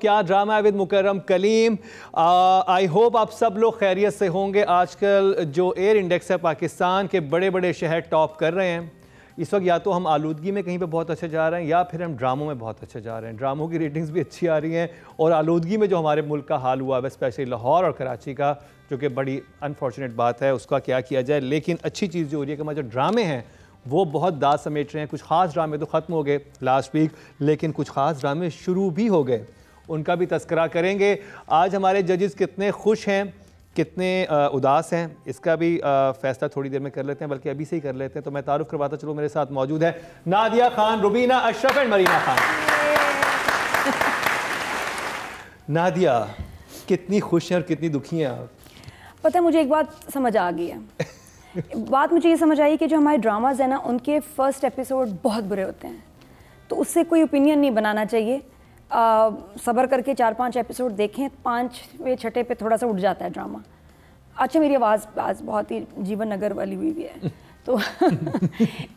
क्या ड्रामा है with Mukarram Kaleem. I hope आप सब लोग खैरियत से होंगे। आजकल जो एयर इंडेक्स है पाकिस्तान के बड़े बड़े शहर टॉप कर रहे हैं। इस वक्त या तो हम आलूदगी में कहीं पे बहुत अच्छे जा रहे हैं या फिर हम ड्रामों में बहुत अच्छे जा रहे हैं। ड्रामों की रेटिंग्स भी अच्छी आ रही हैं और आलूदगी में जो हमारे मुल्क का हाल हुआ है स्पेशली लाहौर और कराची का, जो कि बड़ी अनफॉर्चुनेट बात है, उसका क्या किया जाए। लेकिन अच्छी चीज़ जो हो रही है कि हमारे जो ड्रामे हैं वो बहुत दाद समेट रहे हैं। कुछ ख़ास ड्रामे तो ख़त्म हो गए लास्ट वीक, लेकिन कुछ ख़ास ड्रामे शुरू भी हो गए, उनका भी तस्करा करेंगे। आज हमारे जजेस कितने खुश हैं, कितने उदास हैं, इसका भी फ़ैसला थोड़ी देर में कर लेते हैं, बल्कि अभी से ही कर लेते हैं। तो मैं तारुफ करवाता चलूँ, मेरे साथ मौजूद है नादिया खान, रुबीना अशरफ एंड मरीना खान। नादिया, कितनी खुश हैं और कितनी दुखी हैं आप? पता है, मुझे एक बात समझ आ गई है। बात मुझे ये समझ आई कि जो हमारे ड्रामाज हैं ना, उनके फर्स्ट एपिसोड बहुत बुरे होते हैं, तो उससे कोई ओपिनियन नहीं बनाना चाहिए। सब्र करके 4-5 एपिसोड देखें, 5वें 6ठे पे थोड़ा सा उठ जाता है ड्रामा। अच्छा, मेरी आवाज़ आज बहुत ही जीवन नगर वाली हुई भी है तो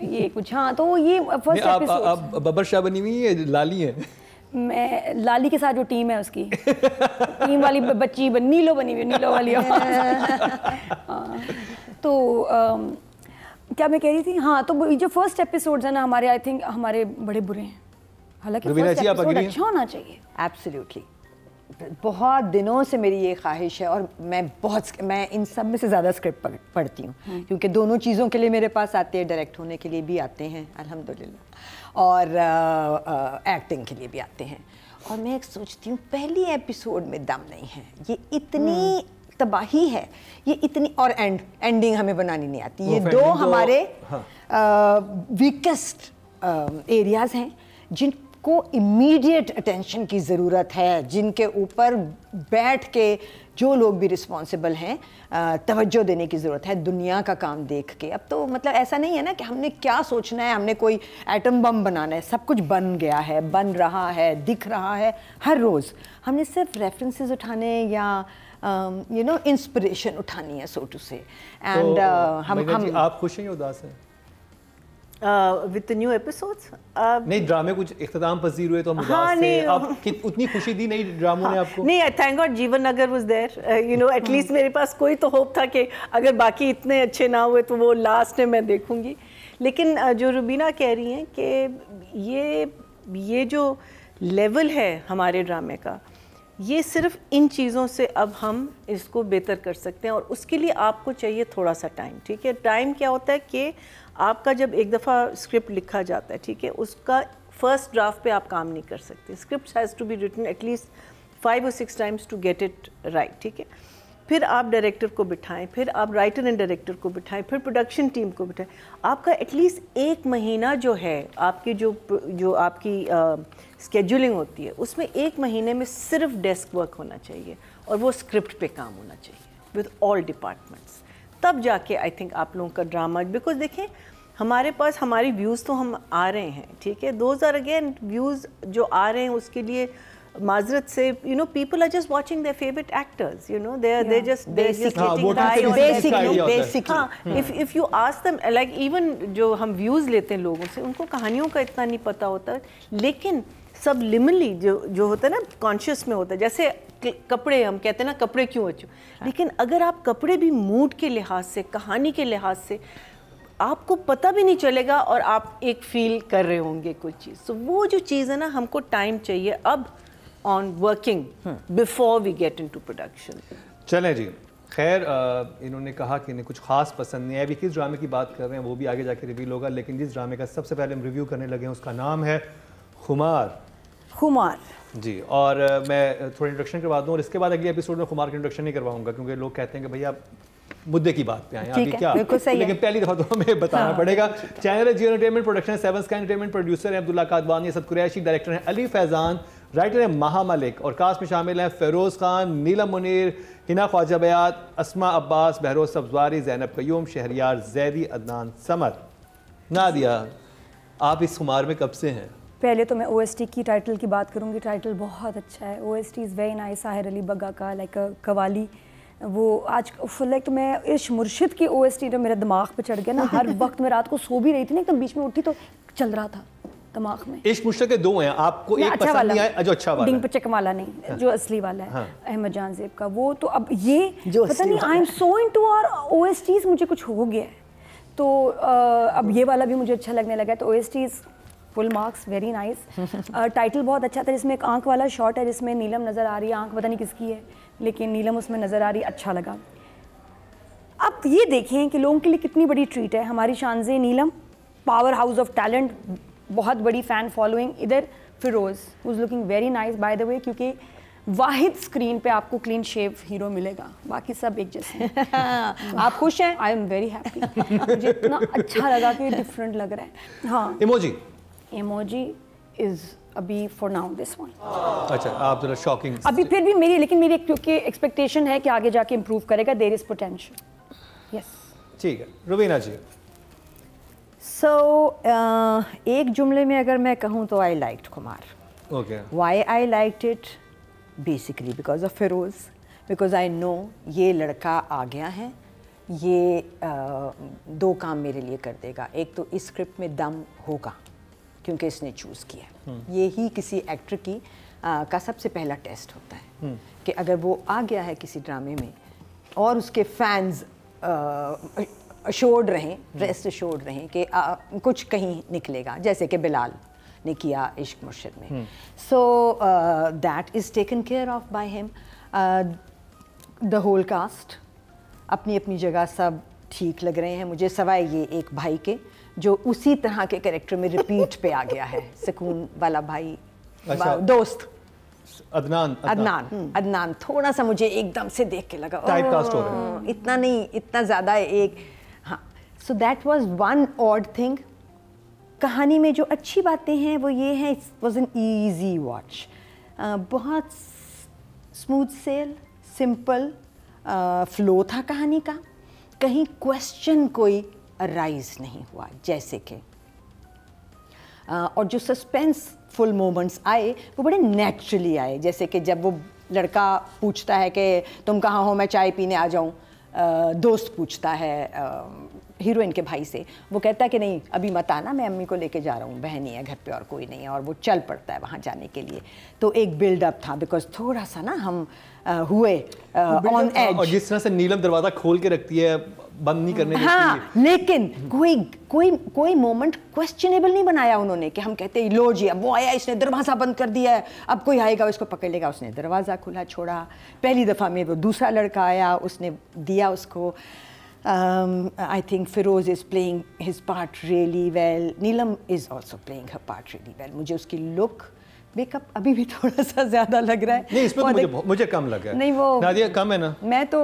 ये कुछ, हाँ, तो ये फर्स्ट एपिसोड। आप बबर शाह बनी हुई है, लाली है? मैं लाली के साथ जो टीम है उसकी टीम वाली बच्ची नीलो बनी हुई, नीलो वाली तो क्या मैं कह रही थी, हाँ, तो जो फर्स्ट एपिसोड्स है ना हमारे, आई थिंक हमारे बड़े बुरे हैं। हालांकि फर्स्ट एपिसोड अच्छा होना चाहिए। एब्सोल्युटली, बहुत दिनों से मेरी ये ख्वाहिश है और मैं इन सब में से ज़्यादा स्क्रिप्ट पढ़ती हूँ, क्योंकि दोनों चीज़ों के लिए मेरे पास आते हैं, डायरेक्ट होने के लिए भी आते हैं अल्हम्दुलिल्लाह, और एक्टिंग के लिए भी आते हैं। और मैं एक सोचती हूँ, पहली एपिसोड में दम नहीं है, ये इतनी तबाही है, ये इतनी, और एंडिंग हमें बनानी नहीं आती। ये दो हमारे वीकेस्ट एरियाज़ हैं जिनको इमीडिएट अटेंशन की ज़रूरत है, जिनके ऊपर बैठ के जो लोग भी रिस्पॉन्सिबल हैं तवज्जो देने की ज़रूरत है दुनिया का काम देख के। अब तो मतलब ऐसा नहीं है ना कि हमने क्या सोचना है, हमने कोई एटम बम बनाना है, सब कुछ बन गया है, बन रहा है, दिख रहा है हर रोज़। हमने सिर्फ रेफरेंसेस उठाने या इंस्पिरेशन उठानी है, सो टू से। एंड हम आप खुश हैं या उदास हैं विद द न्यू एपिसोड्स? नहीं, ड्रामे कुछ इख्तिताम पसीर हुए तो हम उदास थे। आप उतनी खुशी दी नहीं ड्रामों ने आपको? नहीं, थैंक गॉड जीवन नगर वाज देयर, एटलीस्ट मेरे पास कोई तो होप था कि अगर बाकी इतने अच्छे ना हुए तो वो लास्ट में मैं देखूंगी। लेकिन जो रुबीना कह रही हैं कि ये जो लेवल है हमारे ड्रामे का, ये सिर्फ इन चीज़ों से अब हम इसको बेहतर कर सकते हैं, और उसके लिए आपको चाहिए थोड़ा सा टाइम। ठीक है, टाइम क्या होता है कि आपका जब एक दफ़ा स्क्रिप्ट लिखा जाता है, ठीक है, उसका फर्स्ट ड्राफ्ट पे आप काम नहीं कर सकते। Script has to be written at least 5 or 6 times to get it right. ठीक है, फिर आप डायरेक्टर को बिठाएं, फिर आप राइटर एंड डायरेक्टर को बिठाएं, फिर प्रोडक्शन टीम को बिठाएं। आपका एटलीस्ट 1 महीना जो है, आपकी जो आपकी स्केड्यूलिंग होती है, उसमें 1 महीने में सिर्फ डेस्क वर्क होना चाहिए और वो स्क्रिप्ट पे काम होना चाहिए विद ऑल डिपार्टमेंट्स। तब जाके आई थिंक आप लोगों का ड्रामा, बिकॉज देखें हमारे पास हमारी व्यूज़ तो हम आ रहे हैं, ठीक है, दोज आर अगेन व्यूज़ जो आ रहे हैं, उसके लिए माजरत से people are just watching their favourite actors, they're just if you ask them, like even जो हम व्यूज़ लेते हैं लोगों से, उनको कहानियों का इतना नहीं पता होता, लेकिन सबलिमिनली जो होता है ना, कॉन्शियस में होता है। जैसे कपड़े, हम कहते हैं ना कपड़े क्यों अच्छे, लेकिन अगर आप कपड़े भी मूड के लिहाज से, कहानी के लिहाज से, आपको पता भी नहीं चलेगा और आप एक फील कर रहे होंगे कुछ चीज़। तो वो जो चीज़ है ना, हमको टाइम चाहिए अब on working before we get into production. चलें जी, खैर इन्होंने कहा कि इन्हें कुछ खास पसंद नहीं है। अभी किस ड्रामे की बात कर रहे हैं वो भी आगे जाके रिवील होगा, लेकिन जिस ड्रामे का सबसे पहले हम रिव्यू करने लगे हैं उसका नाम है खुमार। खुमार जी, और मैं थोड़ा इंट्रोडक्शन करवा दूँ और इसके बाद अगले एपिसोड में खुमार का इंट्रोडक्शन नहीं करवाऊंगा, क्योंकि लोग कहते हैं कि भैया मुद्दे की बात पे आए अभी क्या, लेकिन पहली दफ़ा तो हमें बताना पड़ेगा। चैनल है Jio entertainment, production 7 Sky entertainment, producer है अब्दुल्ला कादवानी, असद कुरैशी, डायरेक्टर हैं अली फैज़ान, राइटर है महा मलिक, और कास्ट में शामिल हैं फ़िरोज़ खान, नीलम मुनीर, हिना ख्वाजा बयात, अस्मा अब्बास, बहरोज सब्जवारी, ज़ैनब कयूम, शहरियार जैदी, अदनान समद। नादिया, आप इस खुमार में कब से हैं? पहले तो मैं OST की टाइटल की बात करूँगी। टाइटल बहुत अच्छा है, OST is very nice. Sahir Ali Bagga का लाइक कवाली, वो आज लाइक तो मैं इश मुर्शिद की OST जो मेरे दिमाग पे चढ़ गया ना, हर वक्त मैं रात को सो भी रही थी ना, एकदम बीच में उठी तो चल रहा था, दिमाग में। इश्क मुश्किल के दो हैं, आपको एक अच्छा पसंद नहीं आया जो अच्छा वाला डिंग पचक वाला नहीं, जो असली वाला है अहमद जान ज़ेब का, वो तो अब ये जो पता नहीं, I am so into our OSTs, मुझे कुछ हो गया है तो अब ये वाला भी मुझे अच्छा लगने लगा है। तो OSTs full marks, very nice. Title बहुत अच्छा था, जिसमें एक आंख वाला शॉट है जिसमें नीलम नज़र आ रही है, आंख पता नहीं किसकी है लेकिन नीलम उसमें नज़र आ रही, अच्छा लगा। अब ये देखें कि लोगों के लिए कितनी बड़ी ट्रीट है, हमारी शानज़े नीलम, पावर हाउस ऑफ टैलेंट, बहुत बड़ी फ़ैन फॉलोइंग, इधर Firoz who is looking very nice by the way, क्योंकि वाहिद स्क्रीन पे आपको क्लीन शेव हीरो मिलेगा, बाकी सब एक जैसे आप खुश हैं? आई एम वेरी हैप्पी, मुझे इतना अच्छा लगा कि डिफरेंट लग रहा है। हाँ, इमोजी इज़ अभी फॉर नाउ दिस वन। अच्छा, आप जरा शॉकिंग अभी फिर भी मेरी क्योंकि एक्सपेक्टेशन है कि आगे जाके इम्प्रूव करेगा, देयर इज पोटेंशियल। यस, ठीक है। रुबीना जी, एक जुमले में अगर मैं कहूँ तो I liked Kumar. Okay, why I liked it, basically because of Feroz, because I know ये लड़का आ गया है, ये दो काम मेरे लिए कर देगा। एक तो इस स्क्रिप्ट में दम होगा क्योंकि इसने चूज़ किया, ये ही किसी एक्टर की का सबसे पहला टेस्ट होता है कि अगर वो आ गया है किसी ड्रामे में और उसके फैंस अश्योर्ड रहें, रेस्ट अश्योर्ड रहें कि कुछ कहीं निकलेगा, जैसे कि बिलाल ने किया इश्क मुर्शिद में। So that is taken care of by him. The whole cast अपनी अपनी जगह सब ठीक लग रहे हैं मुझे, सवाए ये एक भाई के जो उसी तरह के कैरेक्टर में रिपीट पे आ गया है, सुकून वाला भाई। अच्छा, दोस्त अदनान थोड़ा सा मुझे एकदम से देख के लगा टाइपकास्ट हो रहा है, इतना नहीं, इतना ज़्यादा एक, हाँ। So that was one odd thing. कहानी में जो अच्छी बातें हैं वो ये हैं, it was an easy watch, बहुत स्मूथ सेल, सिंपल फ्लो था कहानी का, कहीं क्वेश्चन कोई अराइज नहीं हुआ, जैसे कि और जो सस्पेंसफुल मोमेंट्स आए वो बड़े नेचुरली आए, जैसे कि जब वो लड़का पूछता है कि तुम कहाँ हो, मैं चाय पीने आ जाऊँ, दोस्त पूछता है हीरोइन के भाई से, वो कहता है कि नहीं अभी मत आना, मैं अम्मी को लेके जा रहा हूँ, बहन ही है घर पे और कोई नहीं है, और वो चल पड़ता है वहाँ जाने के लिए। तो एक बिल्डअप था, बिकॉज थोड़ा सा ना हम हुए ऑन एज, और जिस तरह से नीलम दरवाजा खोल के रखती है, बंद नहीं करने देती। हाँ, लेकिन कोई मोमेंट क्वेश्चनेबल नहीं बनाया उन्होंने कि हम कहते हैं लो जी अब वो आया, इसने दरवाज़ा बंद कर दिया है, अब कोई आएगा उसको पकड़ लेगा, उसने दरवाज़ा खुला छोड़ा। पहली दफ़ा में वो दूसरा लड़का आया, उसने दिया उसको। I think Feroz is playing his part really well. Neelam is also playing her part really well. मुझे उसकी look, मेकअप अभी भी थोड़ा सा ज़्यादा लग रहा है। नहीं, इसमें तो मुझे कम लगा है। नहीं, वो नादिया कम है ना? मैं तो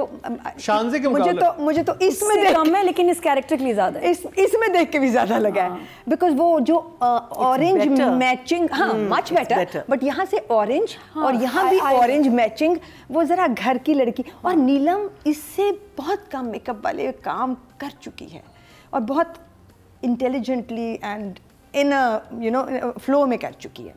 शानज़े के मुकाबले मुझे तो इसमें देख कम है, लेकिन इस कैरेक्टर के लिए ज़्यादा है। इसमें देख के भी ज़्यादा लगा है, बिकॉज वो जो ऑरेंज मैचिंग, हाँ मच बेटर, बट यहाँ से ऑरेंज और यहाँ भी ऑरेंज मैचिंग, वो ज़रा घर की लड़की। और नीलम इससे बहुत कम मेकअप वाले काम कर चुकी है और बहुत इंटेलिजेंटली एंड इन फ्लो में कर चुकी है।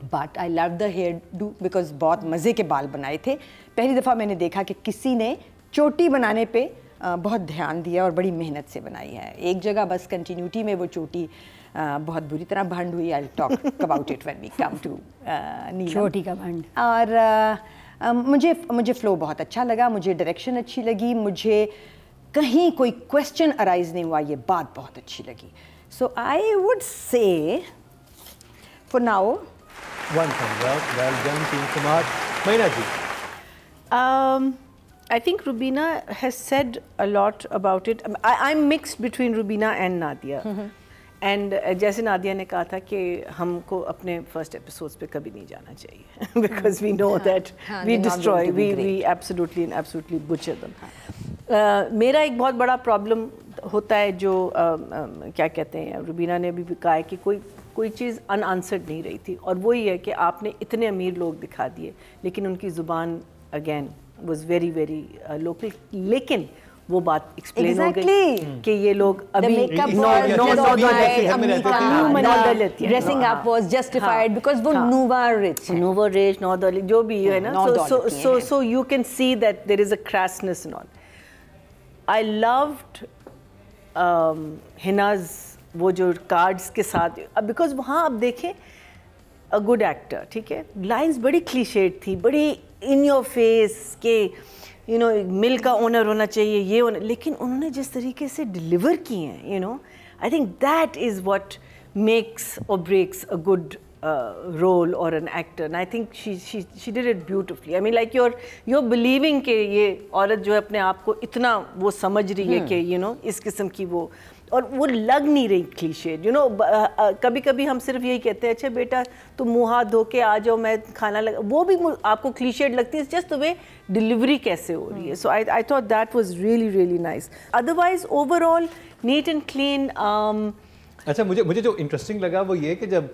But I love the hairdo because बहुत मज़े के बाल बनाए थे। पहली दफ़ा मैंने देखा कि किसी ने चोटी बनाने पे बहुत ध्यान दिया और बड़ी मेहनत से बनाई है। एक जगह बस कंटिन्यूटी में वो चोटी बहुत बुरी तरह भंड हुई। I talk about it when we come to Neelam, चोटी का भंड। और मुझे फ्लो बहुत अच्छा लगा, मुझे डायरेक्शन अच्छी लगी, मुझे कहीं कोई क्वेश्चन अराइज नहीं हुआ, ये बात बहुत अच्छी लगी। So I would say for now One thumb up, well done, Team Kumar. Maina ji. I think Rubina has said a lot about it. I'm mixed between Rubina and Nadia. And जैसे नादिया ने कहा था कि हमको अपने first episodes पे कभी नहीं जाना चाहिए because we know that we destroy, we absolutely butcher them. मेरा एक बहुत बड़ा प्रॉब्लम होता है जो क्या कहते हैं, रुबीना ने भी कहा है कि कोई चीज़ अनआंसर्ड नहीं रही थी, और वही है कि आपने इतने अमीर लोग दिखा दिए लेकिन उनकी ज़ुबान again was very very local, लेकिन वो बात एक्सप्लेन हो गई कि ये लोग अभी dressing up was justified because वो नोवा रिच नॉर्दर्ली जो भी है ना, so you can see that there is a crassness and all. I loved Hina's वो जो कार्ड्स के साथ, अब बिकॉज वहाँ आप देखें अ गुड एक्टर, ठीक है, लाइंस बड़ी क्लीशेड थी, बड़ी इन योर फेस के यू नो मिल का ओनर होना चाहिए, ये होना, लेकिन उन्होंने जिस तरीके से डिलीवर किए हैं, you know, I think that is what makes और breaks a good role or an actor, and I think she did it beautifully. I mean, like you're believing कि ये औरत जो है अपने आप को इतना वो समझ रही है कि you know इस किस्म की वो, और वो लग नहीं रही क्लीशे, you know, कभी कभी हम सिर्फ यही कहते हैं अच्छा बेटा तुम मुँह हाथ धो के आ जाओ मैं खाना लगा, वो भी आपको क्लीशेड लगती है, जस्ट द वे डिलीवरी कैसे हो रही है. So I thought that was really really nice. Otherwise overall neat and clean. अच्छा, मुझे जो इंटरेस्टिंग लगा वो ये कि जब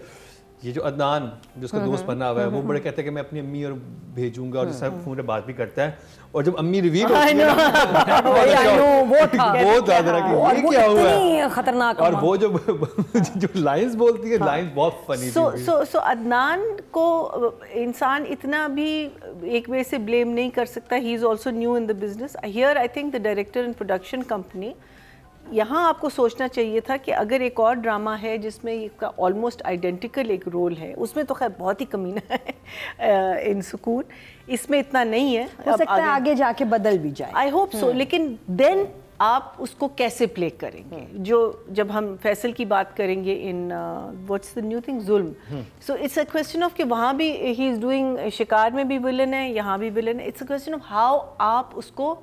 ये जो अदनान जो उसका दोस्त बना हुआ है वो बड़े कहते हैं कि मैं अपनी अम्मी और भेजूंगा, और सब फोन पे बात भी करता है, और जब अम्मी रिवील होती है वो था ये क्या हुआ है, खतरनाक, और वो जो लाइंस बोलती है, लाइंस बहुत फनी थी. सो अदनान को इंसान इतना भी एक वे से ब्लेम नहीं कर सकता. He is also new in the business. Here I think the director and production company, यहाँ आपको सोचना चाहिए था कि अगर एक और ड्रामा है जिसमें इसका ऑलमोस्ट आइडेंटिकल एक रोल है, उसमें तो खैर बहुत ही कमीना है इन सुकून, इसमें इतना नहीं है. हो सकता है आगे जाके बदल भी जाए, आई होप सो. लेकिन देन आप उसको कैसे प्ले करेंगे, जो जब हम फैसल की बात करेंगे इन व्हाट्स द न्यू थिंग, जुल्म. So it's a question of कि वहाँ भी ही इज़ डूइंग, शिकार में भी विलन है, यहाँ भी विलन है. It's a question of how आप उसको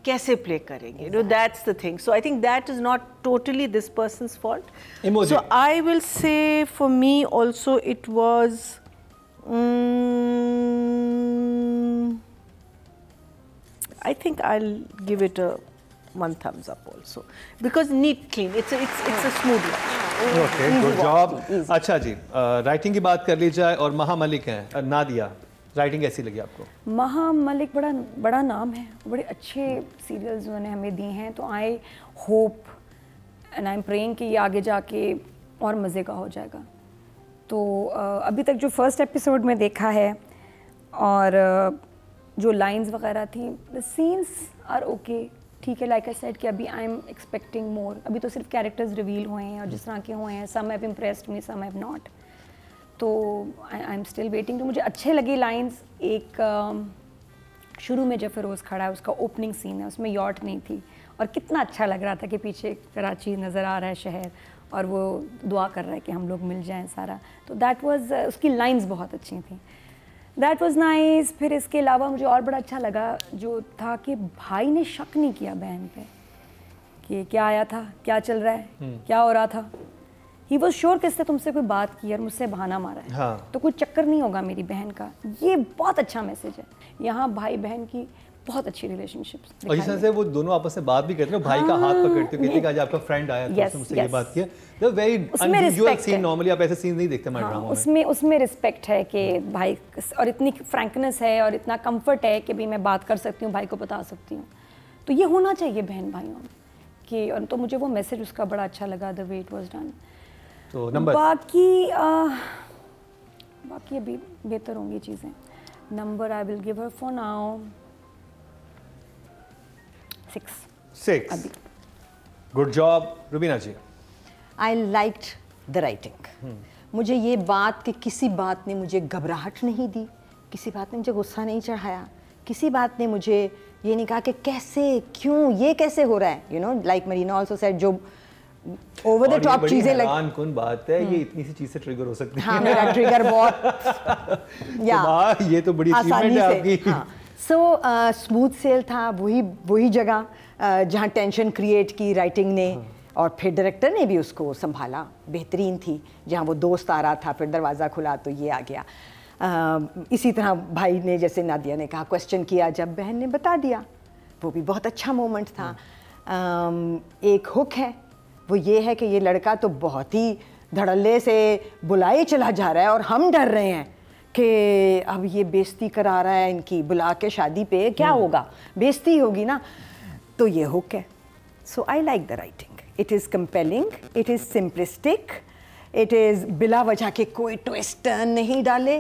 कैसे प्ले करेंगे. You know, that's the thing. So I think that is not totally this person's fault. Emoji. So I will say for me also it was I think I'll give it a 1 thumbs up also because neat, clean. It's a smooth one. Okay, good job. अच्छा जी, writing की बात कर ली जाए, और महा मलिक हैं Nadia, writing कैसी लगी आपको? महा मलिक बड़ा नाम है, बड़े अच्छे सीरियल्स उन्होंने हमें दिए हैं, तो I hope and I am praying कि ये आगे जाके और मज़े का हो जाएगा. तो अभी तक जो फर्स्ट एपिसोड में देखा है और जो लाइंस वगैरह थी, द सीन्स आर ओके, ठीक है. लाइक आई सेड कि अभी आई एम एक्सपेक्टिंग मोर. अभी तो सिर्फ कैरेक्टर्स रिवील हुए हैं और जिस तरह के हुए हैं, some have impressed me, some have not. तो आई एम स्टिल वेटिंग. तो मुझे अच्छे लगे लाइंस. एक शुरू में जब फिरोज़ खड़ा है, उसका ओपनिंग सीन है, उसमें यॉट नहीं थी, और कितना अच्छा लग रहा था कि पीछे कराची नज़र आ रहा है शहर, और वो दुआ कर रहा है कि हम लोग मिल जाएं सारा. तो दैट वाज, उसकी लाइंस बहुत अच्छी थी, दैट वाज नाइस. फिर इसके अलावा मुझे और बड़ा अच्छा लगा जो था कि भाई ने शक नहीं किया बहन पे कि क्या आया था, क्या चल रहा है, क्या हो रहा था. ही वॉज श्योर कि इससे तुमसे कोई बात की और मुझसे बहाना मारा है. हाँ. तो कोई चक्कर नहीं होगा मेरी बहन का. ये बहुत अच्छा मैसेज है. यहाँ भाई बहन की बहुत अच्छी रिलेशनशिप्स, और जिस तरह से वो दोनों आपस में बात भी करते हैं, भाई का हाथ पकड़ते हो, कहते हैं कि आज आपका फ्रेंड आया था, उसने मुझसे ये बात की. The very unusual scene. Normally आप ऐसे सीन नहीं देखते हमारे ड्रामा में. उसमें रिस्पेक्ट है कि भाई, और इतनी फ्रैंकनेस है और इतना कंफर्ट है कि भी मैं बात कर सकती हूँ, भाई को बता सकती हूँ. तो ये होना चाहिए बहन भाइयों में कि, और तो मुझे वो मैसेज उसका बड़ा अच्छा लगा, the way it was done. तो नंबर बाकी अभी बेहतर होंगी चीज़ें. Number I will give her for now 6. अभी good job Rubina ji. I liked the writing. मुझे ये बात कि किसी बात ने मुझे घबराहट नहीं दी, किसी बात ने मुझे गुस्सा नहीं चढ़ाया, किसी बात ने मुझे ये नहीं कहा कि कैसे, क्यों, ये कैसे हो रहा है. You know, like Marina also said, जो ओवर द टॉप चीजें लग, कौन बात है, ये इतनी सी चीज से ट्रिगर हो सकती है. हाँ, मेरा ट्रिगर बहुत या ये तो बड़ी अचीवमेंट है आपकी. सो स्मूथ सेल था, वही जगह जहाँ टेंशन क्रिएट की राइटिंग ने, और फिर डायरेक्टर ने भी उसको संभाला, बेहतरीन थी. जहाँ वो दोस्त आ रहा था, फिर दरवाज़ा खुला तो ये आ गया. इसी तरह भाई ने, जैसे नादिया ने कहा, क्वेश्चन किया, जब बहन ने बता दिया, वो भी बहुत अच्छा मोमेंट था. एक हुक है, वो ये है कि ये लड़का तो बहुत ही धड़ल्ले से बुलाए चला जा रहा है, और हम डर रहे हैं कि अब ये बेइज्जती करा रहा है इनकी, बुला के शादी पे क्या होगा, बेइज्जती होगी ना. तो ये हुक है. So I like the writing. It is compelling, it is simplistic, it is बिला वजह के कोई ट्विस्ट टर्न नहीं डाले,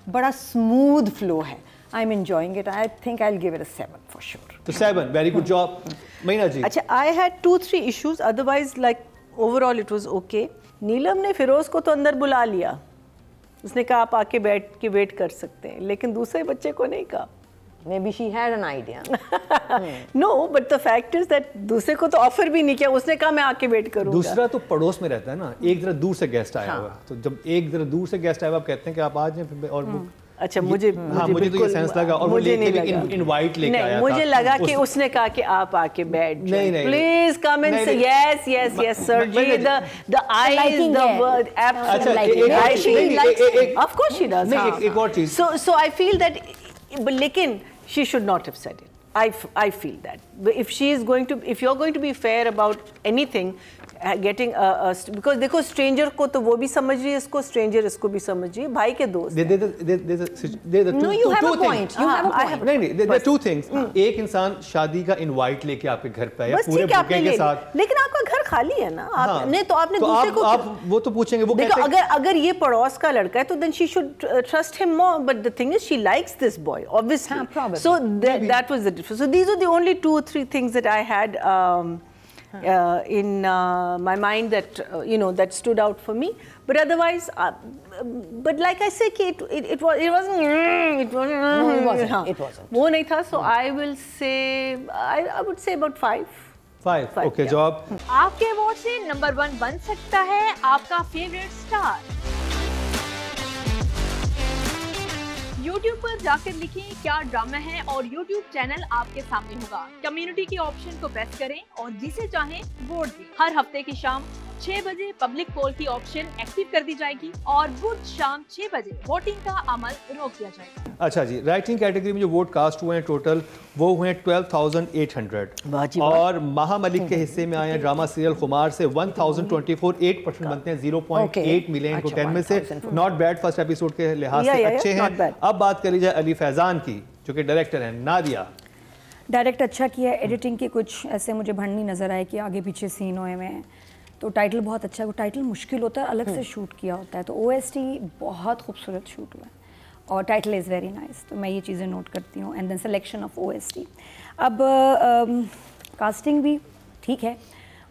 बड़ा स्मूथ फ्लो है. I am enjoying it. I think I will give it a 7 for sure. तो 7, very good job. Meena ji. अच्छा, I had 2-3 issues. Otherwise, like overall it was okay. Neelam ने फिरोज को तो अंदर बुला लिया, उसने कहा आप आके बैठ के वेट कर सकते हैं, लेकिन दूसरे बच्चे को नहीं कहा। Maybe she had an idea. No, but the fact is that दूसरे को तो ऑफर भी नहीं किया, उसने कहा मैं आके वेट करूंगा। दूसरा तो पड़ोस में रहता है ना, एक जरा दूर से गेस्ट आया हुआ है, तो जब एक जरा दूर से गेस्ट आया हुआ आप कहते हैं कि आप आ जाएं, और अच्छा मुझे तो ये सेंस लगा, और वो लेके भी इनवाइट लेके आया था। मुझे लगा कि उसने कहा कि आप आके बैठ जाएं, please come in say, yes yes yes sir ji, the eyes, the word, absolutely, of course she does. एक और चीज, सो आई फील दैट, लेकिन she should not have said it. I feel that if she is going to, if you're going to be fair about anything, getting because देखो stranger को तो वो भी समझ रही है इसको, stranger इसको भी समझ रही है, भाई के दोस्त। No, you have a point. You have a point. नहीं, there are two things. एक इंसान शादी का invite लेके आपके घर पे आया पूरे बुके के साथ, लेकिन आपका घर खाली है ना, आपने तो आपने दूसरे को, आप वो तो पूछेंगे, वो देखो अगर ये पड़ोस का लड़का है तो then she should trust him more, but the thing is she likes this boy obviously, so that was the difference. So these are the only 2 or 3 things that I had in my mind that that stood out for me, but otherwise but like I say it wasn't वो नहीं था, so I will say I would say about 5 okay जवाब आपके vote से number 1 बन सकता है आपका फेवरेट स्टार। YouTube पर जाकर लिखें क्या ड्रामा है और YouTube चैनल आपके सामने होगा। कम्युनिटी के ऑप्शन को प्रेस करें और जिसे चाहें वोट दें। हर हफ्ते की शाम 6 बजे पब्लिक पोल की ऑप्शन एक्टिव कर दी जाएगी और बुध शाम 6 बजे वोटिंग का अमल रोक दिया जाएगा। अच्छा जी, राइटिंग कैटेगरी में जो वोट कास्ट हुए हैं टोटल वो हुए हैं 12,800 और महा मलिक के हिस्से में आए हैं ड्रामा सीरियल खुमार से 1024, 8% बनते हैं, 0.8 मिलियन को 10 में से, नॉट बैड फर्स्ट एपिसोड के लिहाज से अच्छे हैं। अब बात करी जाए अली फैजान की जो कि डायरेक्टर हैं। नादिया, डायरेक्ट अच्छा किया, एडिटिंग के कुछ ऐसे मुझे भंड नज़र आए कि आगे पीछे सीन हुए में, तो टाइटल बहुत अच्छा है। वो टाइटल मुश्किल होता है, अलग से शूट किया होता है, तो OST बहुत खूबसूरत शूट हुआ है और टाइटल इज़ वेरी नाइस, तो मैं ये चीज़ें नोट करती हूँ। And then selection of OST। अब कास्टिंग भी ठीक है,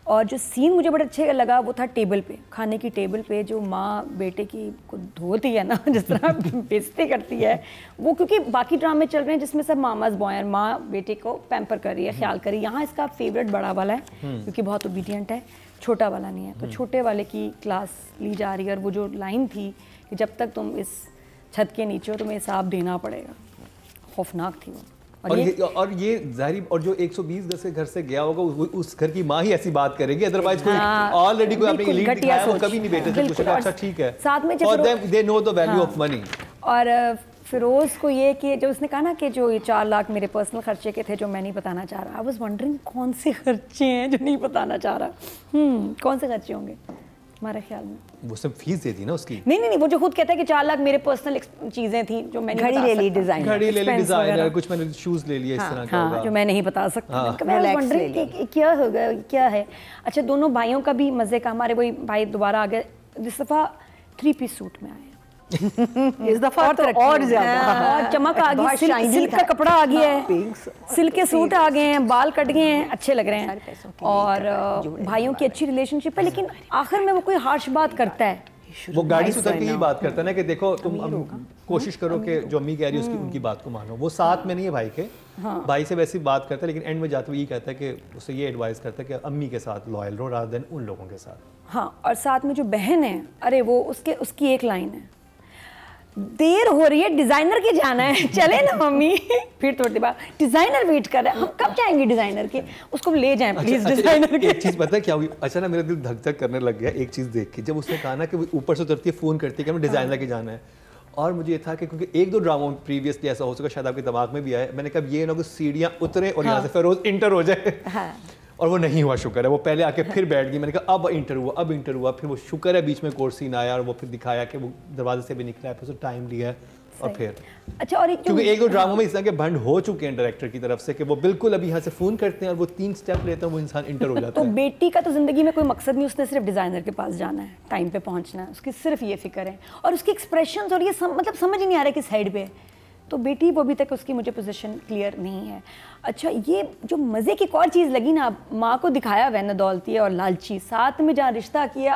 और जो सीन मुझे बड़ा अच्छा लगा वो था टेबल पे, खाने की टेबल पे जो माँ बेटे की को धोती है ना, जिस तरह बेइज्जती करती है वो, क्योंकि बाकी ड्रामे चल रहे हैं जिसमें सब मामाज बॉय और माँ बेटे को पैम्पर कर रही है, ख्याल कर रही है। यहाँ इसका फेवरेट बड़ा वाला है क्योंकि बहुत ओबीडियंट है, छोटा वाला नहीं है, तो छोटे वाले की क्लास ली जा रही है। और वो जो लाइन थी कि जब तक तुम इस छत के नीचे हो तुम्हें हिसाब देना पड़ेगा, खौफनाक थी वो। और ये जाहिर, और जो 120 घर से गया होगा उस घर की माँ ही ऐसी बात करेगी, अदरवाइज कोई ऑलरेडी कोई अपनी एलीट दिखाया वो कभी नहीं बेटे से पूछेगा अच्छा ठीक है, साथ में और they know the value of money. और फिरोज को ये कि जो उसने कहा ना कि जो ये 4 लाख मेरे पर्सनल खर्चे के थे जो मैं नहीं बताना चाह रहा, आई वाज वंडरिंग कौन से खर्चे हैं जो नहीं बताना चाह रहा। कौन से खर्चे होंगे हमारे ख्याल में? वो सब फीस दे दी ना उसकी। नहीं, वो जो खुद कहता है कि 4 लाख मेरे पर्सनल चीजें थी जो मैंने घड़ी ले ली डिजाइनर, कुछ मैंने शूज ले लिए इस तरह का होगा जो मैं नहीं बता सकता। क्या होगा क्या है। अच्छा, दोनों भाइयों का भी मजे का, हमारे वही भाई दोबारा आ गए, इस दफा 3 पीस सूट में आए इस दफा और ज्यादा और चमक आ गई, सिल्क का कपड़ा आ गया है, सिल्क के सूट आ गए हैं, बाल कट गए हैं, अच्छे लग रहे हैं, और भाइयों की अच्छी रिलेशनशिप है। लेकिन आखिर में वो कोई हार्श बात करता है, वो गाड़ी से उतर के ही बात करता है ना कि देखो तुम कोशिश करो कि जो अम्मी कह रही है उसकी उनकी बात को मानो। वो साथ में नहीं है भाई के, भाई से वैसी बात करता है, लेकिन एंड में जाते हुए ये कहता है कि उसे ये एडवाइस करता है कि अम्मी के साथ लॉयल रहो रादर देन उन लोगों के साथ। हाँ, और साथ में जो बहन है, अरे वो उसकी एक लाइन है, देर हो रही है डिजाइनर के जाना है, चले ना मम्मी। फिर थोड़ी बात डिजाइनर वेट कर रहा है, हम कब जाएंगे डिजाइनर के, उसको ले जाएं प्लीज डिजाइनर के। एक चीज पता है क्या हुई, अच्छा ना मेरा दिल धक धक करने लग गया एक चीज देख के, जब उसने कहा ना कि वो ऊपर से उतरती है फोन करती है कि हमें डिजाइनर के जाना है, और मुझे ये था कि क्योंकि 1-2 ड्रामा प्रीवियसली ऐसा हो सका शायद आपके दिमाग में भी आया, मैंने कहा ये ना कि सीढ़ियाँ उतरे और यहाँ से फिरोज इंटर हो जाए, और वो नहीं हुआ। शुक्र है वो पहले आके फिर बैठ गई, मैंने कहा अब इंटर हुआ, फिर वो शुक्र है बीच में कोर्स सीन आया और वो फिर दिखाया कि वो दरवाजे से भी निकला है, फिर उसने टाइम लिया और फिर अच्छा। और क्योंकि 1-2 ड्रामों में इस तरह के भंड हो चुके हैं डायरेक्टर की तरफ से कि वो बिल्कुल अभी यहाँ से फोन करते हैं और वो 3 स्टेप लेते हैं, वो इंसान इंटर हो जाता है। तो बेटी का तो जिंदगी में कोई मकसद नहीं, उसने सिर्फ डिजाइनर के पास जाना है, टाइम पे पहुंचना है, उसकी सिर्फ ये फिक्र है, और उसकी एक्सप्रेशंस और ये मतलब समझ ही नहीं आ रहा है किस साइड पे, तो बेटी वो अभी तक उसकी मुझे पोजीशन क्लियर नहीं है। अच्छा, ये जो मज़े की एक और चीज़ लगी ना, माँ को दिखाया वैन दौलती और लालची, साथ में जहाँ रिश्ता किया,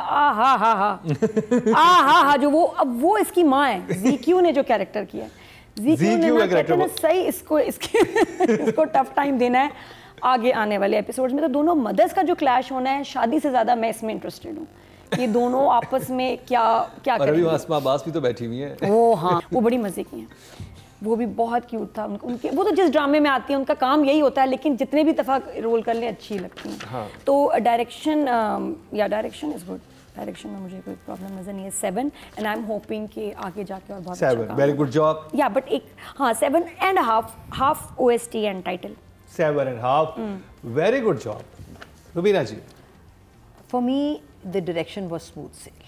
हा जो वो, अब वो इसकी माँ है। ज़ीक्यू ने जो कैरेक्टर किया, ज़ीक्यू ने ना कहते ना सही इसको टफ टाइम देना है आगे आने वाले एपिसोड्स में। तो दोनों मदर्स का जो क्लैश होना है, शादी से ज़्यादा मैं इसमें इंटरेस्टेड हूँ। ये दोनों आपस में क्या करेंगे। अस्मा अब्बास भी तो बैठी हुई है। वो हाँ, वो बड़ी मज़े की हैं, वो भी बहुत क्यूट था। उनके वो तो जिस ड्रामे में आती है उनका काम यही होता है, लेकिन जितने भी दफ़ा रोल कर ले अच्छी लगती हैं। हाँ। तो डायरेक्शन इज़ गुड, डायरेक्शन में मुझे कोई प्रॉब्लम नज़र नहीं है। 7 एंड आई एम होपिंग कि आगे जाके और बहुत 7 वेरी गुड जॉब। या बट एक हाँ 7.5 half OST and title. 7.5 very good job. Rubina ji, For me, the direction was smooth sail.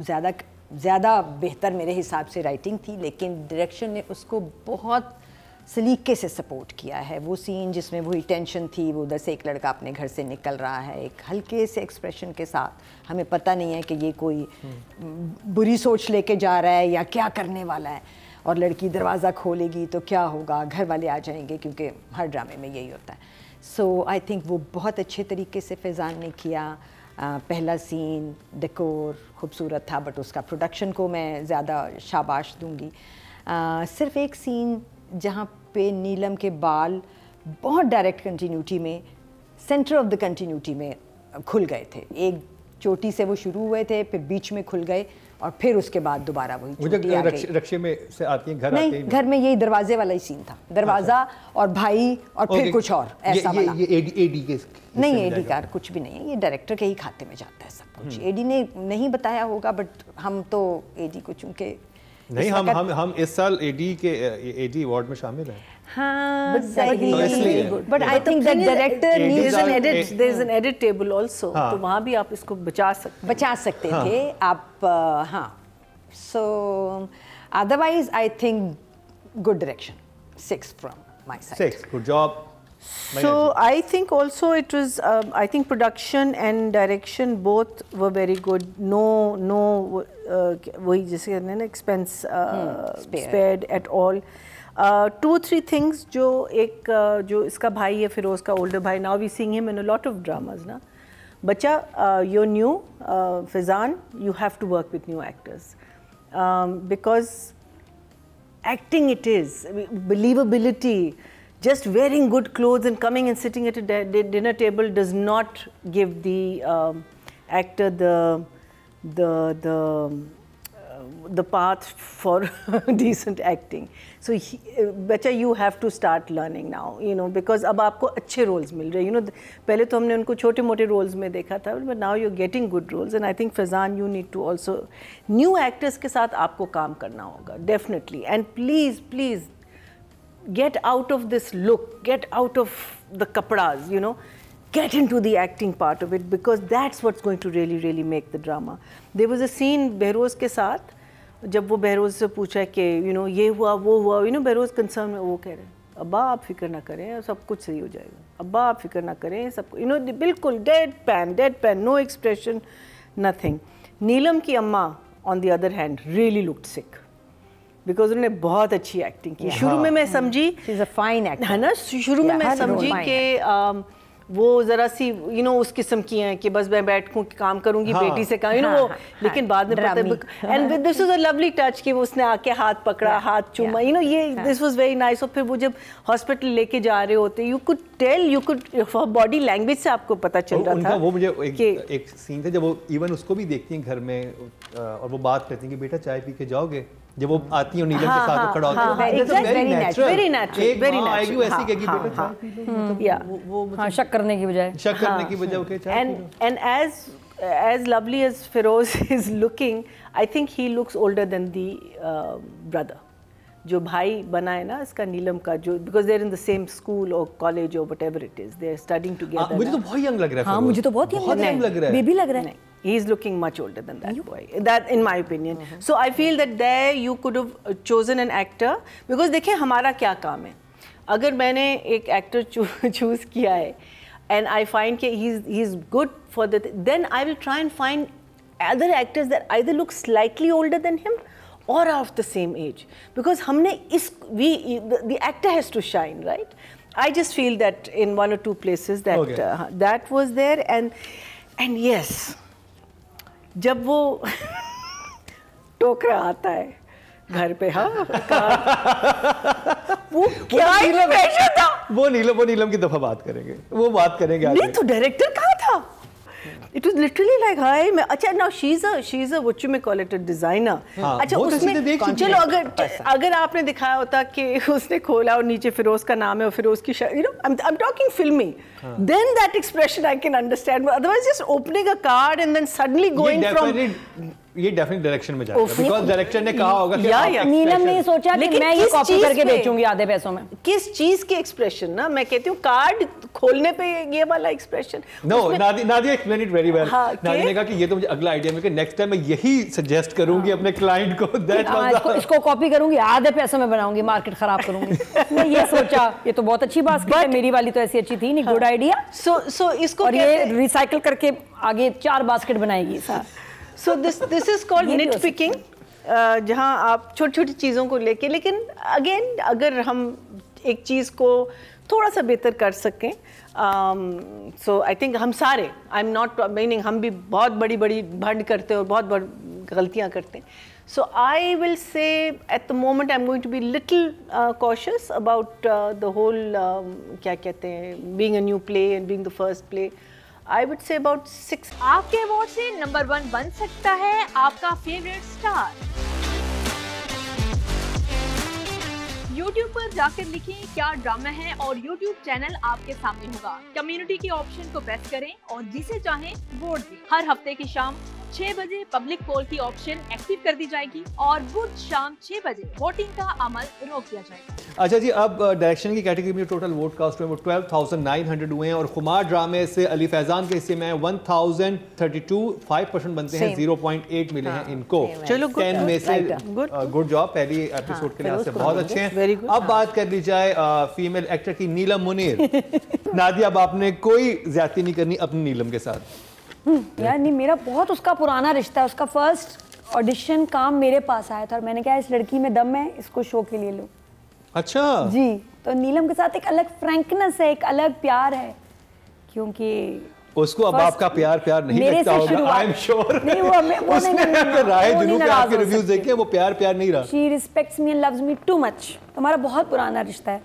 ज़्यादा बेहतर मेरे हिसाब से राइटिंग थी, लेकिन डायरेक्शन ने उसको बहुत सलीके से सपोर्ट किया है। वो सीन जिसमें वही टेंशन थी, वो उधर से एक लड़का अपने घर से निकल रहा है एक हल्के से एक्सप्रेशन के साथ, हमें पता नहीं है कि ये कोई बुरी सोच लेके जा रहा है या क्या करने वाला है, और लड़की दरवाज़ा खोलेगी तो क्या होगा, घर वाले आ जाएंगे, क्योंकि हर ड्रामे में यही होता है। सो आई थिंक वो बहुत अच्छे तरीके से फैज़ान ने किया। पहला सीन डेकोर खूबसूरत था, बट उसका प्रोडक्शन को मैं ज़्यादा शाबाश दूंगी। सिर्फ एक सीन जहाँ पे नीलम के बाल बहुत डायरेक्ट कंटिन्यूटी में, सेंटर ऑफ द कंटिन्यूटी में खुल गए थे। एक चोटी से वो शुरू हुए थे, फिर बीच में खुल गए, और फिर उसके बाद दोबारा वही चोटी आ गई। रक्षे में से आती है घर नहीं, आते हैं। घर में यही दरवाजे वाला ही सीन था, दरवाजा और भाई और फिर कुछ और ऐसा वाला। ये एडी के नहीं, एडी का कुछ भी नहीं है, ये डायरेक्टर के ही खाते में जाता है सब कुछ। एडी ने नहीं बताया होगा, बट हम तो एडी को चूंकि नहीं, हम इस साल एडी अवार्ड में शामिल हैं। हाँ, but I think that director needs an edit, there is an edit table also, तो वहाँ भी आप इसको बचा सकते थे आप। हाँ, सो otherwise I think good direction, 6 from my side. 6 good job. So I think also it was, I think production and direction both were very good. No, वही जैसे कहते हैं ना, expense spared at all. 2-3 things जो एक जो इसका भाई है फिरोज का older भाई, now we seeing him in a lot of dramas ना। बच्चा, you're new, Fazan, you have to work with new actors, because acting it is believability. Just wearing good clothes and coming and sitting at a dinner table does not give the actor the path for decent acting. So better you have to start learning now, you know, because अब आपको अच्छे roles मिल रहे हैं, you know, पहले तो हमने उनको छोटे मोटे roles में देखा था, but now you're getting good roles, and I think Fazan, you need to also, new actors के साथ आपको काम करना होगा definitely, and please get out of this look, get out of the kapadas, you know, get into the acting part of it, because that's what's going to really make the drama. There was a scene Behroz के साथ, जब वो Behroz से पूछा कि you know ये हुआ वो हुआ, you know Behroz concern में वो कह रहे हैं अब्बा आप फिक्र ना करें सब कुछ सही हो जाएगा, अब्बा आप फिक्र ना करें सब, you know, बिल्कुल deadpan, no expression, nothing. नीलम की अम्मा on the other hand really looked sick, because उन्होंने बहुत अच्छी एक्टिंग की। शुरू में मैं समझी फाइन एक्टर है ना, शुरू में मैं समझी कि वो ज़रा सी यू नो उस किस्म की हैं कि बस मैं बैठूं काम करूंगी बेटी से काम, यू नो वो, लेकिन बाद में पता and this was a lovely touch कि वो उसने आके हाथ पकड़ा, हाथ चूमा, यू नो, ये दिस वाज वेरी नाइस। और फिर वो जब हॉस्पिटल लेके जा रहे होते, you could tell, you could body language से आपको पता चल रहा था। वो मुझे एक सीन था जब वो इवन उसको भी देखती हैं घर में और वो बात करती हैं कि बेटा चाय पी के जाओगे, जब वो आती है नीलम के साथ खड़ा होता है, वेरी नेचुरल, वेरी नेचुरल ऐसी कहेगी बेटा चाय पी लो, वो शक करने की बजाय ओके चाय P low. And as lovely as Feroz is looking, I think he looks older than the brother. जो भाई बना है ना इसका नीलम का, जो because they're in the same school or college or whatever it is, they're studying together. मुझे तो बहुत यंग लग रहा है। हाँ, मुझे तो बहुत यंग लग रहा है, बेबी लग रहा है। He is looking much older than that boy. That, in my opinion. So I feel that there you could have chosen an actor, because देखिए हमारा क्या काम है, अगर मैंने एक एक्टर चूज किया है and I find कि he's good for the, then I will try and find other actors that either look slightly older than him or of the same age, because हमने इस the actor has to shine, right? I just feel that in one or two places that that was there, and yes, जब वो टोकरा आता है घर पे, हाँ, वो क्या एक्सप्रेशन था। वो नीलम की दफा बात करेंगे, वो बात करेंगे आगे। नहीं तो डायरेक्टर कहाँ था? It was literally like, hi, अच्छा now she's a what you may call it, a designer. अच्छा उसमें चलो अगर आपने दिखाया होता कि उसने खोला और नीचे फिरोज का नाम है और फिरोज की, you know, I'm talking filmy. Then that expression I can understand. But otherwise just opening a card and then suddenly going from ये डेफिनेट डायरेक्शन में जाएगा, बिकॉज़ डायरेक्टर ने कहा होगा कि नीलम ने सोचा कि मैं ये कॉपी करके बेचूंगी आधे पैसों में। किस चीज के एक्सप्रेशन ना, मैं कहती हूँ कार्ड खोलने पे ये वाला expression. No, Nadia explain it very well. Nadia ने कहा कि ये तो मुझे अगला आइडिया में कि नेक्स्ट टाइम मैं यही सजेस्ट करूंगी अपने क्लाइंट को, दैट वाज इसको कॉपी करूंगी, आधे पैसों में बनाऊंगी, मार्केट खराब करूंगी। मैं ये सोचा ये तो बहुत अच्छी बात है, मेरी वाली तो ऐसी अच्छी थी नहीं, गुड आइडिया। सो इसको और ये रिसाइकल करके आगे 4 बास्केट बनाएगी। So this is called nitpicking, जहाँ आप छोटी छोटी चीज़ों को लेके, लेकिन अगेन अगर हम एक चीज़ को थोड़ा सा बेहतर कर सकें, सो आई थिंक हम सारे, आई एम नॉट मीनिंग हम भी बहुत बड़ी बड़ी भंड करते हैं और बहुत बड़ी गलतियाँ करते हैं। So I will say at the moment I am going to be little cautious about the whole, क्या कहते हैं, being a new play and being the first play. I would say about 6. आपके अवार्ड से number 1 बन सकता है आपका favourite star. YouTube पर जाकर लिखें क्या ड्रामा है और YouTube चैनल आपके सामने होगा। कम्युनिटी के ऑप्शन को प्रेस करें और जिसे चाहें वोट दें। हर हफ्ते की शाम 6 बजे पब्लिक पोल की ऑप्शन एक्टिव कर दी जाएगी और बुध शाम 6 बजे वोटिंग का अमल रोक दिया जाएगा। अच्छा जी, अब डायरेक्शन की कैटेगरी में टोटल वोट कास्ट हुए वो 12,900 हुए हैं और खुमार ड्रामे से अली फैजान के हिस्से में 1032, 5% बनते हैं, 0.8 मिले हैं इनको। चलो 10 में से गुड जॉब, पहली एपिसोड के लिहाज से बहुत अच्छे हैं। अब बात कर ली जाए फीमेल एक्टर की, नीलम मुनीर। नादिया, अब आपने कोई ज्यादती नहीं करनी अपनी नीलम के साथ। यार नहीं, मेरा बहुत उसका पुराना रिश्ता है। उसका फर्स्ट ऑडिशन काम मेरे पास आया था और मैंने कहा इस लड़की में दम है, इसको शो के लिए लो। अच्छा जी, तो नीलम के साथ एक अलग फ्रैंकनेस है, एक अलग प्यार है, क्योंकि उसको अब आपका प्यार नहीं लगता होगा, आई एम श्योर। नहीं, वो उसने अगर राय दिनों के आपके रिव्यूज देखे, वो प्यार नहीं रहा। She respects me and loves me too much. हमारा बहुत पुराना रिश्ता है।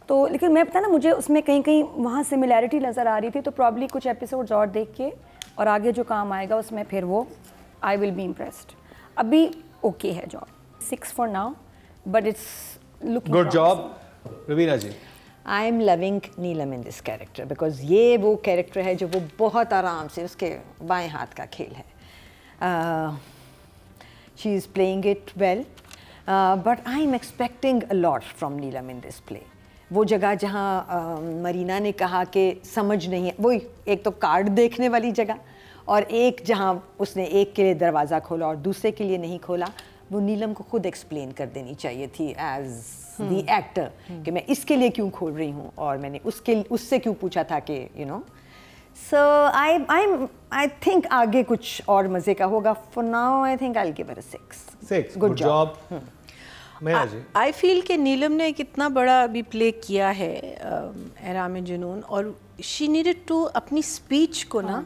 तो लेकिन मैं पता ना, मुझे उसमें कहीं वहाँ सिमिलैरिटी नज़र आ रही थी, तो प्रॉब्ली कुछ एपिसोड्स और देख के और आगे जो काम आएगा उसमें फिर वो आई विल बी इम्प्रेस्ड। अभी ओके है job, 6 for now, but it's looking good job. Raveena ji, I am loving Neelam in this character because ये वो कैरेक्टर है जो वो बहुत आराम से, उसके बाएं हाथ का खेल है। She is playing it well, but I am expecting a lot from Neelam in this play. वो जगह जहाँ मरीना ने कहा कि समझ नहीं है, वही एक तो कार्ड देखने वाली जगह, और एक जहाँ उसने एक के लिए दरवाज़ा खोला और दूसरे के लिए नहीं खोला, वो नीलम को खुद एक्सप्लेन कर देनी चाहिए थी एज द एक्टर कि मैं इसके लिए क्यों खोल रही हूँ और मैंने उससे क्यों पूछा था कि you know. So I think आगे कुछ और मज़े का होगा। For now I think I will give it a 6। Good job. I feel कि नीलम ने एक इतना बड़ा अभी प्ले किया है एहराम जुनून, और शी नीडेड टू अपनी स्पीच को ना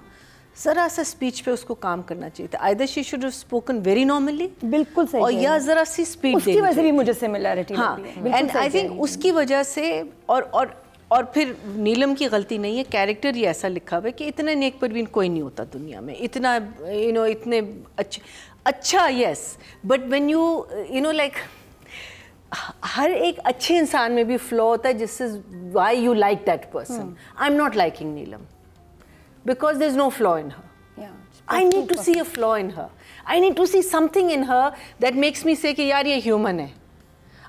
ज़रा सा स्पीच पे उसको काम करना चाहिए था। Either she should have spoken very normally, बिल्कुल सही, और या ज़रा सी स्पीड उसकी वजह से भी मुझे सिमिलरिटी हाँ, एंड आई थिंक उसकी वजह से और फिर नीलम की गलती नहीं है, कैरेक्टर ही ऐसा लिखा हुआ है कि इतना नेक परवीन कोई नहीं होता दुनिया में, इतना यू नो इतने अच्छा yes, but when you know like हर एक अच्छे इंसान में भी फ्लॉ होता है, जिससे why you like that person. I am not liking Neelam because there's no flaw in her. Yeah, I need to see a flaw in her. I need to see something in her that makes me say कि यार ये human है।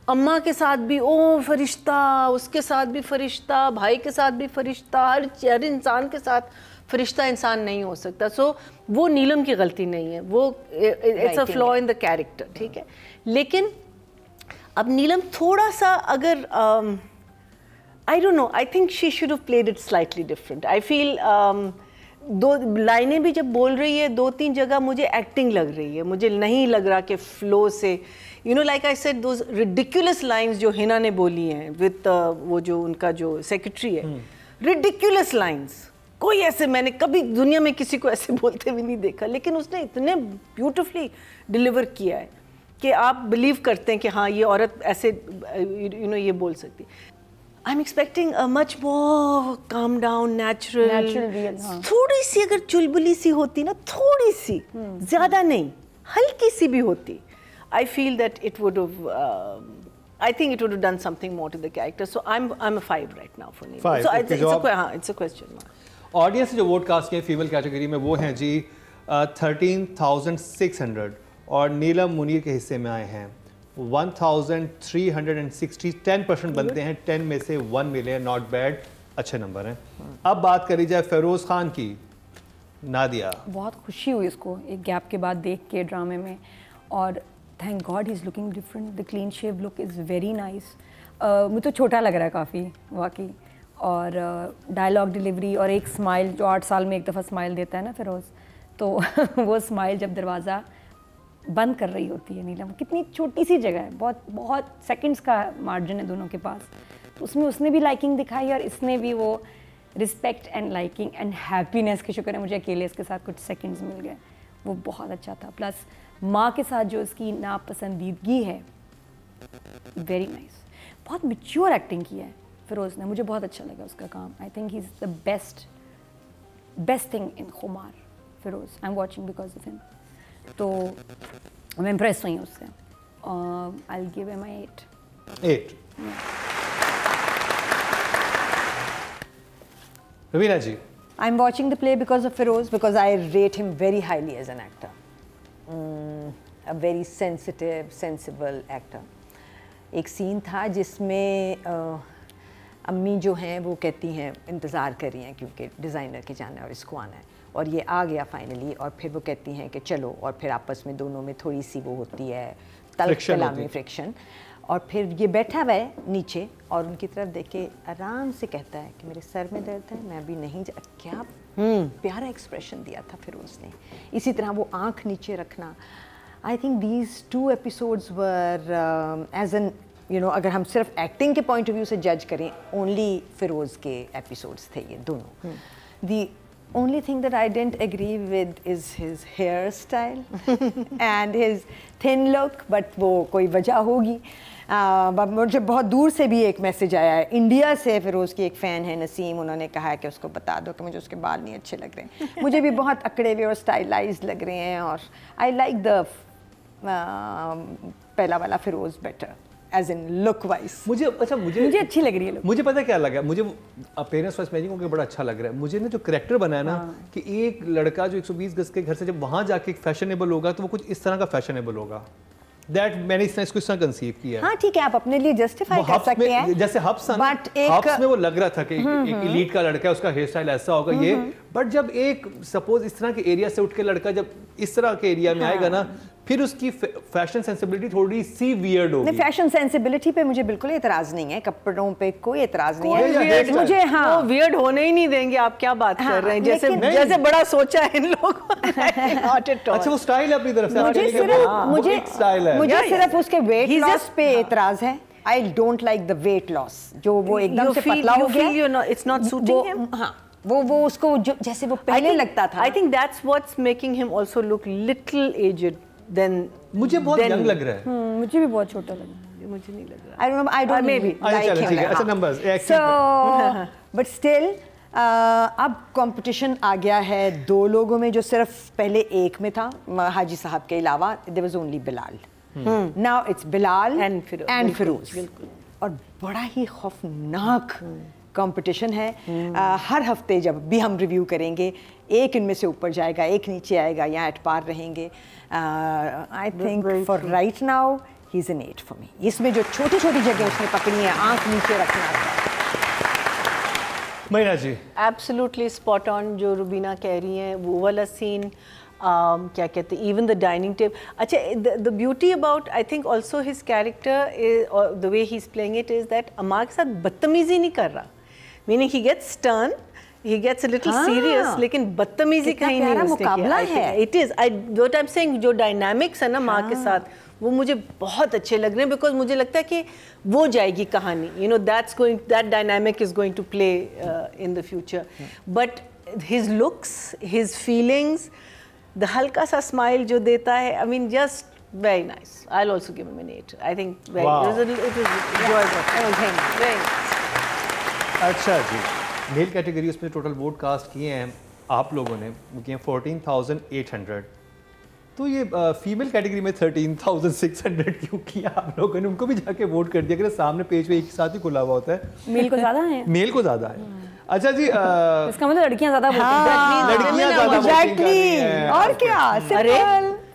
अम्मा के साथ भी ओ फरिश्ता, उसके साथ भी फरिश्ता, भाई के साथ भी फरिश्ता, हर इंसान के साथ फरिश्ता इंसान नहीं हो सकता। सो वो नीलम की गलती नहीं है, वो it's a flaw in the character, ठीक है। लेकिन अब नीलम थोड़ा सा अगर I don't know, I think she should have played it slightly different. I feel दो लाइनें भी जब बोल रही है 2-3 जगह मुझे एक्टिंग लग रही है, मुझे नहीं लग रहा कि फ्लो से like I said those ridiculous lines जो हिना ने बोली हैं विद वो जो उनका जो सेक्रेटरी है, रिडिकुलस लाइंस, कोई ऐसे मैंने कभी दुनिया में किसी को ऐसे बोलते भी नहीं देखा, लेकिन उसने इतने ब्यूटिफुली डिलीवर किया है कि आप बिलीव करते हैं कि हाँ ये औरत ऐसे ये बोल सकती। I am expecting a much more calm down natural real, हाँ। थोड़ी सी अगर चुलबुली सी होती ना, थोड़ी सी, ज़्यादा नहीं, हल्की सी भी होती, I feel that it would have I think it would have done something more to the character. So I'm a 5 right now for Neela. 5, So okay, it's a question mark. Audience जो vote cast किए female category में वो हैं जी 13,600 और नीलम मुनीर के हिस्से में आए हैं 1,360, 10% बनते हैं, 10 में से 1 मिले, नॉट बैड, अच्छे नंबर हैं। अब बात करी जाए फेरोज़ खान की, नादिया। बहुत खुशी हुई इसको एक गैप के बाद देख के ड्रामे में, और thank god he is looking different, the clean shave look is very nice. मुझे तो छोटा लग रहा है काफ़ी वाकई, और डायलॉग डिलीवरी और एक स्माइल जो 8 साल में एक दफ़ा स्माइल देता है ना फिरोज़, तो वो स्माइल जब दरवाज़ा बंद कर रही होती है नीलम, कितनी छोटी सी जगह है, बहुत बहुत सेकंड्स का मार्जिन है दोनों के पास, तो उसमें उसने भी लाइकिंग दिखाई और इसने भी वो respect and liking and happiness की, शुक्र है मुझे अकेले इसके साथ कुछ सेकंड्स मिल गए, वो बहुत अच्छा था। प्लस माँ के साथ जो इसकी नापसंदीदगी है, वेरी नाइस, बहुत मैच्योर एक्टिंग की है फिरोज़ ने, मुझे बहुत अच्छा लगा उसका काम। I think he is the best thing in Khumaar, Feroz. I am watching because of him, तो मैं इम्प्रेस हुई हूँ उससे। I will give him 8। Raveena ji. I'm watching the play because of Feroz, because I rate him very highly as an actor. A very sensitive, sensible actor. एक scene था जिसमें अम्मी जो हैं वो कहती हैं इंतज़ार कर रही हैं क्योंकि डिज़ाइनर के जाना है और इसको आना है, और ये आ गया फाइनली, और फिर वो कहती हैं कि चलो, और फिर आपस में दोनों में थोड़ी सी वो होती है कलामी फ्रिक्शन, और फिर ये बैठा हुआ है नीचे और उनकी तरफ देख के आराम से कहता है कि मेरे सर में दर्द है, मैं अभी नहीं क्या प्यारा एक्सप्रेशन दिया था फिर उसने। इसी तरह वो आंख नीचे रखना, I think these 2 episodes were as an अगर हम सिर्फ एक्टिंग के पॉइंट ऑफ व्यू से जज करें, ओनली फिरोज़ के एपिसोड्स थे ये दोनों। दी only thing that I didn't agree with is his hairstyle and his thin look, but वो कोई वजह होगी। मुझे बहुत दूर से भी एक मैसेज आया है इंडिया से, फिरोज़ की एक फ़ैन है नसीम, उन्होंने कहा है कि उसको बता दो कि मुझे उसके बाल नहीं अच्छे लग रहे हैं, मुझे भी बहुत अकड़े हुए और स्टाइलाइज्ड लग रहे हैं, और आई लाइक द पहला वाला Feroz better as in look wise. मुझे अच्छी लग रही है। मुझे पता क्या लगा, मुझे अपीयरेंस वाइज मैजिंग को बड़ा अच्छा लग रहा है मुझे ना, जो कैरेक्टर बनाया ना कि एक लड़का जो 120 गज के घर से जब वहां जाके फैशनेबल होगा तो वो कुछ इस तरह का फैशनेबल होगा, दैट मैंने इसको इस तरह कंसीव किया है। हाँ ठीक है, आप अपने लिए जस्टिफाई कर सकते हैं, जैसे हब्स में वो लग रहा था कि एक एलीट का लड़का है, उसका हेयर स्टाइल ऐसा होगा ये, बट जब एक सपोज इस तरह के एरिया से उठ के लड़का जब इस तरह के एरिया में आएगा ना, फिर उसकी फैशन सेंसिबिलिटी थोड़ी सी वियर्ड होगी। फैशन सेंसिबिलिटी पे मुझे बिल्कुल एतराज नहीं है, कपड़ों पे कोई एतराज नहीं है मुझे। हाँ, वो वियर्ड होने ही नहीं देंगे, आप क्या बात कर रहे हैं, जैसे बड़ा सोचा है इन लोगों ने। अच्छा वो स्टाइल है अपनी तरफ से, मुझे सिर्फ उसके वेट लॉस पे एतराज है। I don't like the weight loss, जो वो एकदम से पतला हो गया, इट्स नॉट सूटिंग हिम। हाँ, वो उसको जो जैसे वो पहले लगता था। I think that's what's making him also look little aged then. मुझे बहुत यंग लग रहा है। मुझे भी बहुत छोटा लग रहा है, मुझे नहीं लग रहा। I don't know, I don't maybe like him. अच्छा नंबर्स, so but still अब कंपटीशन आ गया है 2 लोगों में, जो सिर्फ पहले एक में था हाजी साहब के अलावा, there was only Bilal. Now it's Bilal and Feroz. और बड़ा ही खौफनाक कंपटीशन है। हर हफ्ते जब भी हम रिव्यू करेंगे, एक इनमें से ऊपर जाएगा, एक नीचे आएगा, या एट पार रहेंगे। I think for right now he is an 8 for me. इसमें जो छोटी छोटी जगह उसने पकड़ी है, आंख नीचे रखना था। महीना जी एब्सोल्युटली स्पॉट ऑन जो रुबीना कह रही हैं, वो वाला सीन, क्या कहते हैं, इवन द डाइनिंग टेबल। अच्छा, the beauty about I think also his character, the way he is playing it is that अम्मा के साथ बदतमीजी नहीं कर रहा, meaning he gets turn, he gets a little serious, लेकिन बदतमीजी कहीं नहीं उसने मुकाबला किया। है। It is, what I'm saying, जो dynamics है ना माँ के साथ, वो मुझे बहुत अच्छे लग रहे हैं, because मुझे लगता है कि वो जाएगी कहानी, you know, that dynamic is going to play in the future. But his looks, his feelings, the halka sa smile जो देता है, I mean, just very nice. I'll also give him an 8. I think it was enjoyable. Very nice. अच्छा जी, male category उसमें total vote cast किए हैं आप लोगों ने, वो किए 14,800। तो ये फीमेल कैटेगरी में 13,600 क्यों किया आप लोगों ने? उनको भी जाके वोट कर दिया, अगर सामने पेज पे एक साथ ही खुला हुआ होता है। मेल को ज़्यादा है, मेल को ज़्यादा है। अच्छा जी, इसका मतलब लड़कियां ज़्यादा लड़कियां ज़्यादा वोटिंग कर रही हैं। और क्या, अरे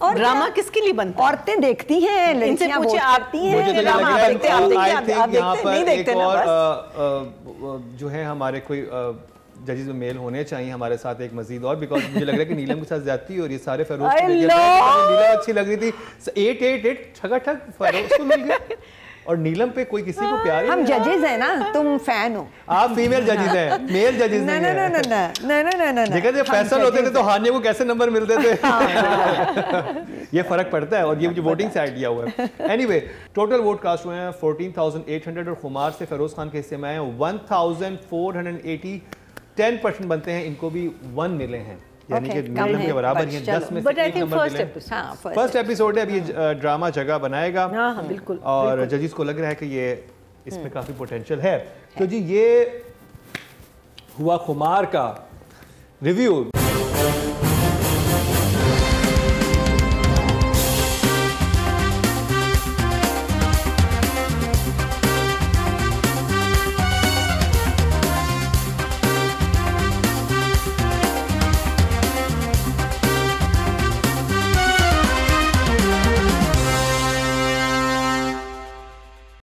और ड्रामा किसके लिए बनता है? औरतें देखती हैं, इनसे लड़कियां पूछे, वोट आप करती मुझे हैं। तो ड्रामा लग आप रहा देखते हैं, आप देखते हैं, है आप यहाँ देखते पर नहीं देखते एक ना और जो है हमारे कोई जजेस में मेल होने चाहिए हमारे साथ एक मजीद और, बिकॉज मुझे लग रहा है कि नीलम के साथ ज्यादती और ये सारे फरोज को मिल गया। नीलम अच्छी लग रही थी, 8 ठगा ठग फरोज को मिल गया और नीलम पे कोई किसी को प्यार ही हम नहीं। जजेस हैं ना, तुम फैन हो। आप फीमेल जजेस हैं, मेल जजेस नहीं हैं। देखा जब फैसल होते थे तो हानिया को कैसे नंबर मिलते थे, ये फर्क पड़ता है और ये मुझे वोटिंग से आइडिया हुआ है। एनीवे, टोटल वोट कास्ट हुए हैं 14,800 और खुमार से फेरोज खान के हिस्से में आए 1,480, 10% बनते हैं, इनको भी 1 मिले हैं, यानी कि नीलम के बराबर ही हैं, 10 में से 1 नंबर मिले। फर्स्ट एपिसोड है, अब ये ड्रामा जगह बनाएगा। हाँ, बिल्कुल। और जजेस को लग रहा है कि ये इसमें काफ़ी पोटेंशियल है। तो जी ये हुआ खुमार का रिव्यू।